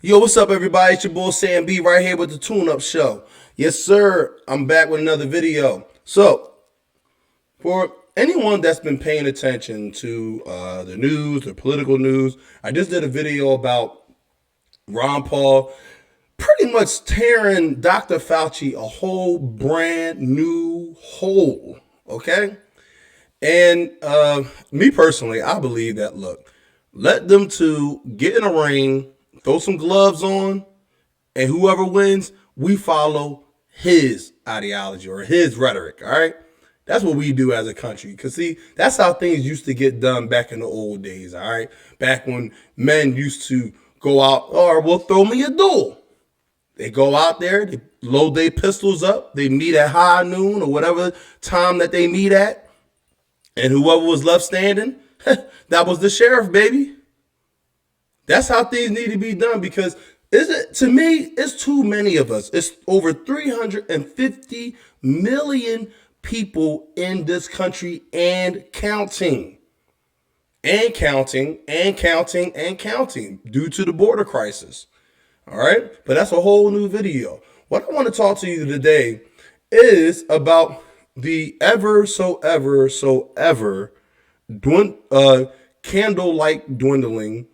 Yo, what's up, everybody? It's your boy SamB right here with the Tune Up Show. Yes, sir. I'm back with another video. So, for anyone that's been paying attention to the news, the political news, I just did a video about Ron Paul pretty much tearing Dr. Fauci a whole brand new hole. Okay? And me personally, I believe that, look, let them two get in a ring, throw some gloves on, and whoever wins, we follow his ideology or his rhetoric, all right? That's what we do as a country. Because, see, that's how things used to get done back in the old days, all right? Back when men used to go out, or well, throw me a duel. They go out there, they load their pistols up, they meet at high noon or whatever time that they meet at, and whoever was left standing, that was the sheriff, baby. That's how things need to be done because to me, it's too many of us. It's over 350 million people in this country and counting. And counting, and counting, and counting due to the border crisis. All right? But that's a whole new video. What I want to talk to you today is about the ever so candlelight dwindling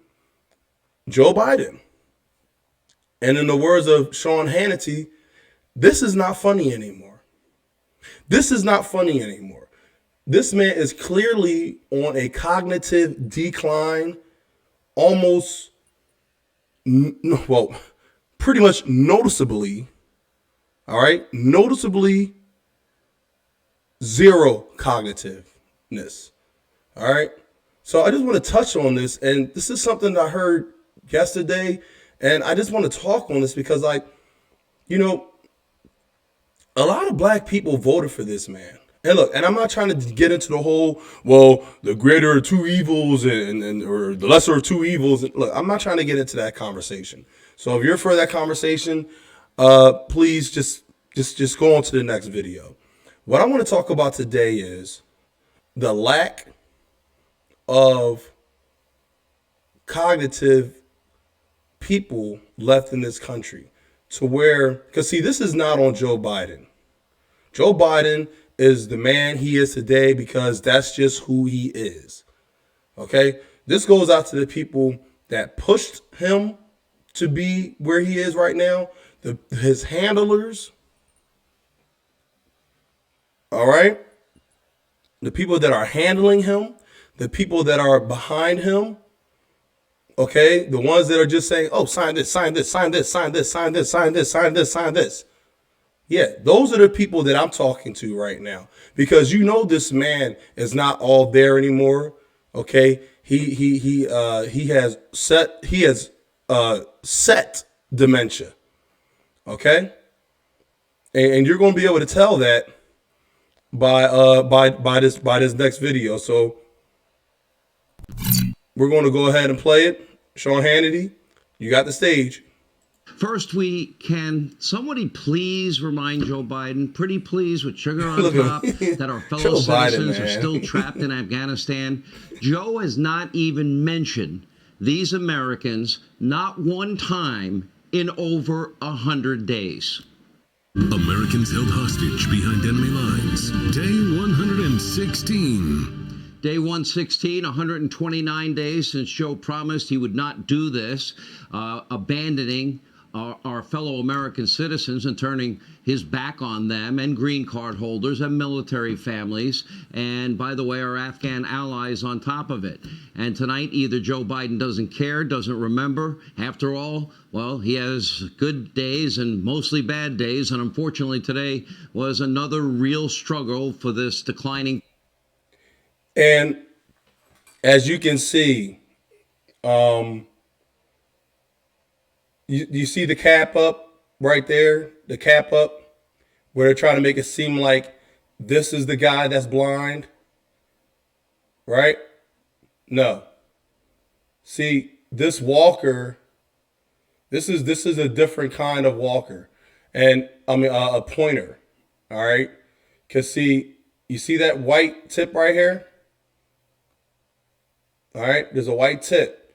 Joe Biden. And in the words of Sean Hannity, this is not funny anymore. This is not funny anymore. This man is clearly on a cognitive decline, almost, well, pretty much noticeably, all right? Noticeably zero cognitiveness, all right? So I just want to touch on this, and this is something that I heard yesterday, and I just want to talk on this because, like, you know, a lot of black people voted for this man. And look, and I'm not trying to get into the whole, well, the greater of two evils and or the lesser of two evils. Look, I'm not trying to get into that conversation. So if you're for that conversation, please just go on to the next video. What I want to talk about today is the lack of cognitive people left in this country to where, because see, this is not on Joe Biden. Joe Biden is the man he is today because that's just who he is. Okay? This goes out to the people that pushed him to be where he is right now, his handlers. All right? The people that are handling him, the people that are behind him. Okay, the ones that are just saying, oh, sign this, sign this, sign this, sign this, sign this, sign this, sign this, sign this. Yeah, those are the people that I'm talking to right now. Because you know this man is not all there anymore. Okay. He has set dementia. Okay? And you're gonna be able to tell that by this next video. So we're going to go ahead and play it. Sean Hannity, you got the stage. First, can somebody please remind Joe Biden, pretty please with sugar on top, that our fellow citizens are still trapped in Afghanistan? Joe has not even mentioned these Americans not one time in over 100 days. Americans held hostage behind enemy lines. Day 116. Day 116, 129 days since Joe promised he would not do this, abandoning our fellow American citizens and turning his back on them and green card holders and military families. And by the way, our Afghan allies on top of it. And tonight, either Joe Biden doesn't care, doesn't remember. After all, well, he has good days and mostly bad days. And unfortunately, today was another real struggle for this declining. And as you can see, you see the cap up right there, the cap up, where they're trying to make it seem like this is the guy that's blind, right? No. See, this walker, this is a different kind of walker, and I mean a pointer, all right? Because see, you see that white tip right here? All right, there's a white tip.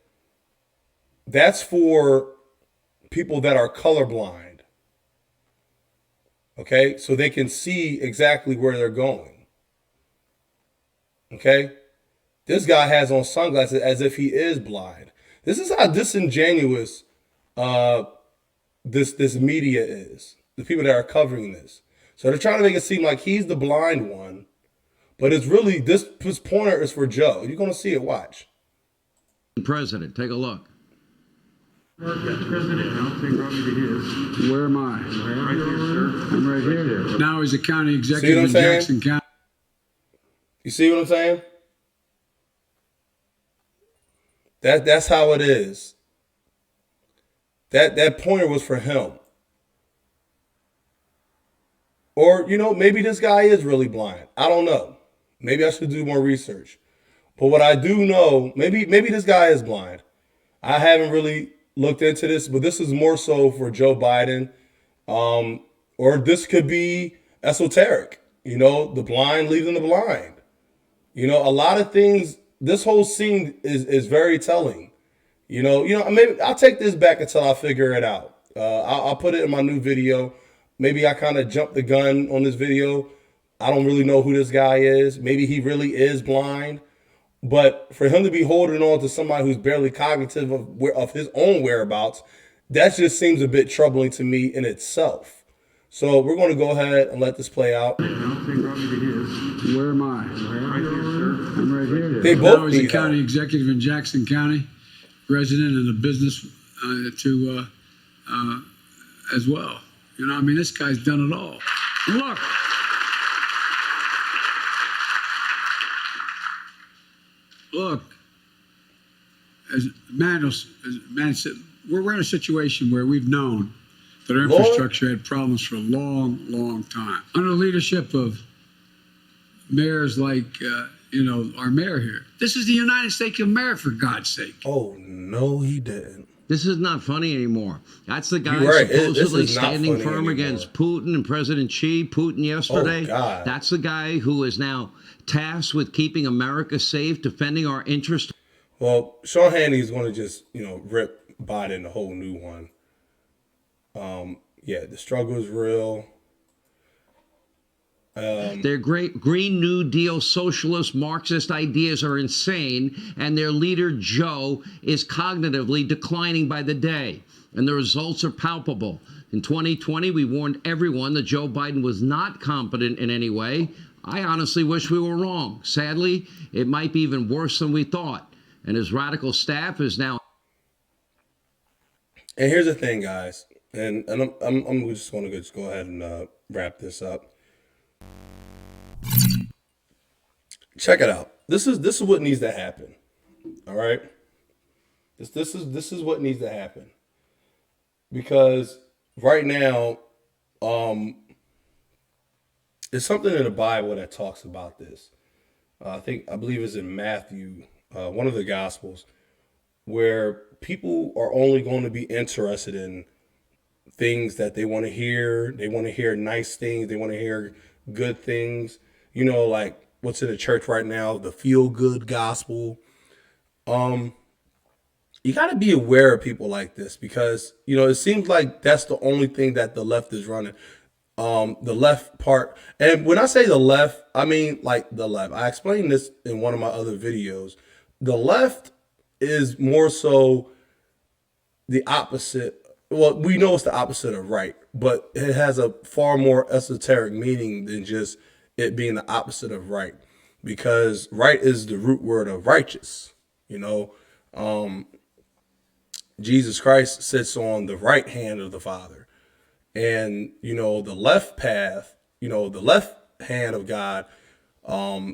That's for people that are colorblind. Okay, so they can see exactly where they're going. Okay, this guy has on sunglasses as if he is blind. This is how disingenuous uh, this media is. The people that are covering this. So they're trying to make it seem like he's the blind one, but it's really this pointer is for Joe. You're gonna see it. Watch. President, take a look. President, I'll take Robbie to his. Where am I? Right here, sir. I'm right here. Now he's a county See executive what I'm in saying? Jackson County. You see what I'm saying? That's how it is. That pointer was for him. Or, maybe this guy is really blind. I don't know. Maybe I should do more research. But what I do know, maybe this guy is blind. I haven't really looked into this, but this is more so for Joe Biden. Or this could be esoteric. The blind leading the blind. A lot of things, this whole scene is very telling. Maybe I'll take this back until I figure it out. I'll put it in my new video. Maybe I kind of jumped the gun on this video. I don't really know who this guy is. Maybe he really is blind. But for him to be holding on to somebody who's barely cognitive of his own whereabouts, that just seems a bit troubling to me in itself. So we're going to go ahead and let this play out. I'll take Robbie to his. Where am I? Right here, sir. I'm right here. They Now both he's a need county help. executive in Jackson County, resident and a business as well. This guy's done it all. Look. Look, as man said, we're in a situation where we've known that our Lord. infrastructure had problems for a long, long time. Under the leadership of mayors like, our mayor here. This is the United States of America, for God's sake. Oh, no, he didn't. This is not funny anymore. That's the guy You're right. supposedly This is not standing funny firm anymore. against Putin and President Xi. Putin yesterday. Oh, God. That's the guy who is now tasked with keeping America safe, defending our interests. Well, Sean Hannity's going to just, rip Biden a whole new one. Yeah, the struggle is real. Their great Green New Deal socialist Marxist ideas are insane, and their leader, Joe, is cognitively declining by the day. And the results are palpable. In 2020, we warned everyone that Joe Biden was not competent in any way. I honestly wish we were wrong. Sadly, it might be even worse than we thought. And his radical staff is now. And here's the thing, guys. And I'm just going to go ahead and wrap this up. Check it out. This is what needs to happen. All right. This is what needs to happen. Because right now, there's something in the Bible that talks about this. I believe it's in Matthew, one of the Gospels, where people are only going to be interested in things that they want to hear. They want to hear nice things. They want to hear good things. Like what's in the church right now, the feel-good gospel. You got to be aware of people like this because, it seems like that's the only thing that the left is running. The left part. And when I say the left, I mean like the left. I explained this in one of my other videos. The left is more so the opposite. Well, we know it's the opposite of right, but it has a far more esoteric meaning than just it being the opposite of right, because right is the root word of righteous. Jesus Christ sits on the right hand of the Father, and the left path, the left hand of God,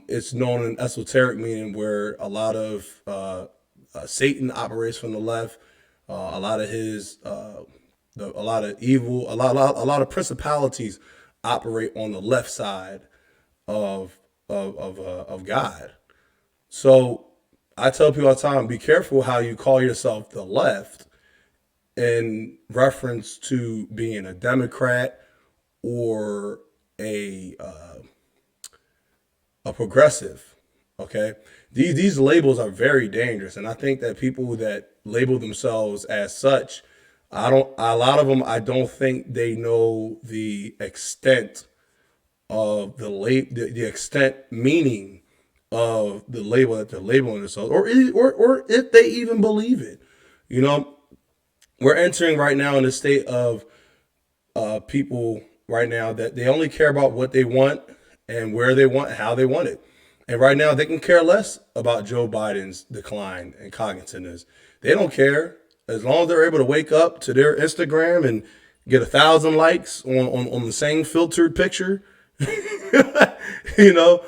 it's known in esoteric meaning where a lot of Satan operates from the left. A lot of his, a lot of evil, a lot of principalities operate on the left side of God. So I tell people all the time, be careful how you call yourself the left in reference to being a Democrat or a progressive. Okay, these labels are very dangerous, and I think that people that label themselves as such, a lot of them, I don't think they know the extent of the extent meaning of the label that they're labeling themselves, or if they even believe it. You know, we're entering right now in a state of people right now that they only care about what they want and where they want, how they want it. And right now, they can care less about Joe Biden's decline in cognitiveness. They don't care as long as they're able to wake up to their Instagram and get 1,000 likes on the same filtered picture. you know,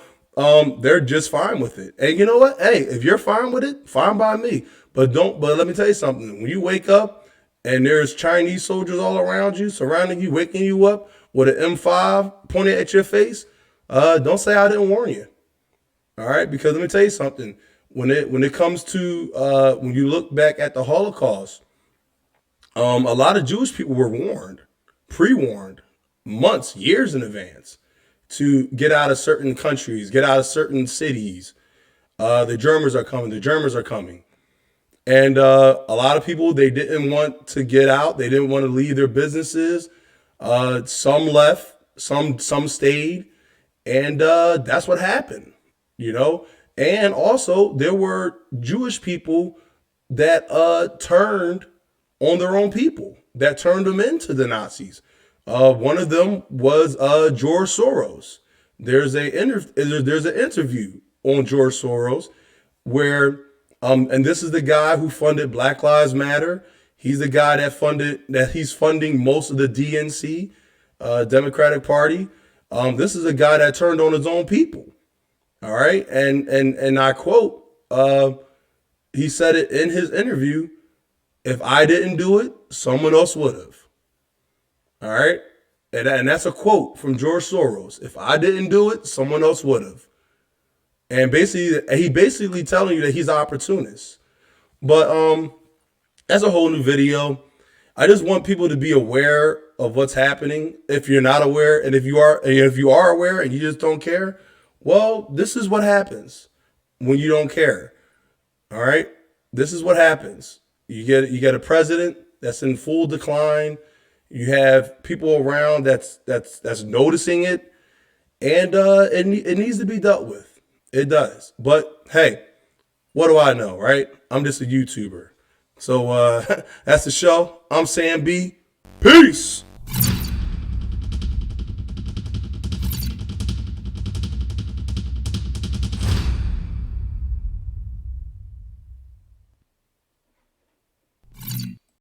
they're just fine with it. And you know what? Hey, if you're fine with it, fine by me. But let me tell you something. When you wake up and there's Chinese soldiers all around you, surrounding you, waking you up with an M5 pointed at your face, don't say I didn't warn you. All right, because let me tell you something. When it comes to when you look back at the Holocaust, a lot of Jewish people were warned, pre-warned, months, years in advance to get out of certain countries, get out of certain cities. The Germans are coming. The Germans are coming. And a lot of people, they didn't want to get out. They didn't want to leave their businesses. Some left, some stayed. And that's what happened, you know. And also, there were Jewish people that turned on their own people, that turned them into the Nazis. One of them was George Soros. There's an interview on George Soros where, and this is the guy who funded Black Lives Matter. He's the guy he's funding most of the DNC, Democratic Party. This is a guy that turned on his own people. All right, and I quote, he said it in his interview: "If I didn't do it, someone else would have." All right, and that's a quote from George Soros. If I didn't do it, someone else would have. And he basically telling you that he's an opportunist. But that's a whole new video. I just want people to be aware of what's happening. If you're not aware, and if you are aware and you just don't care, well, this is what happens when you don't care. All right, this is what happens. You get a president that's in full decline. You have people around that's noticing it, and it needs to be dealt with. It does. But hey, what do I know, right? I'm just a YouTuber. So that's the show. I'm SamB. Peace.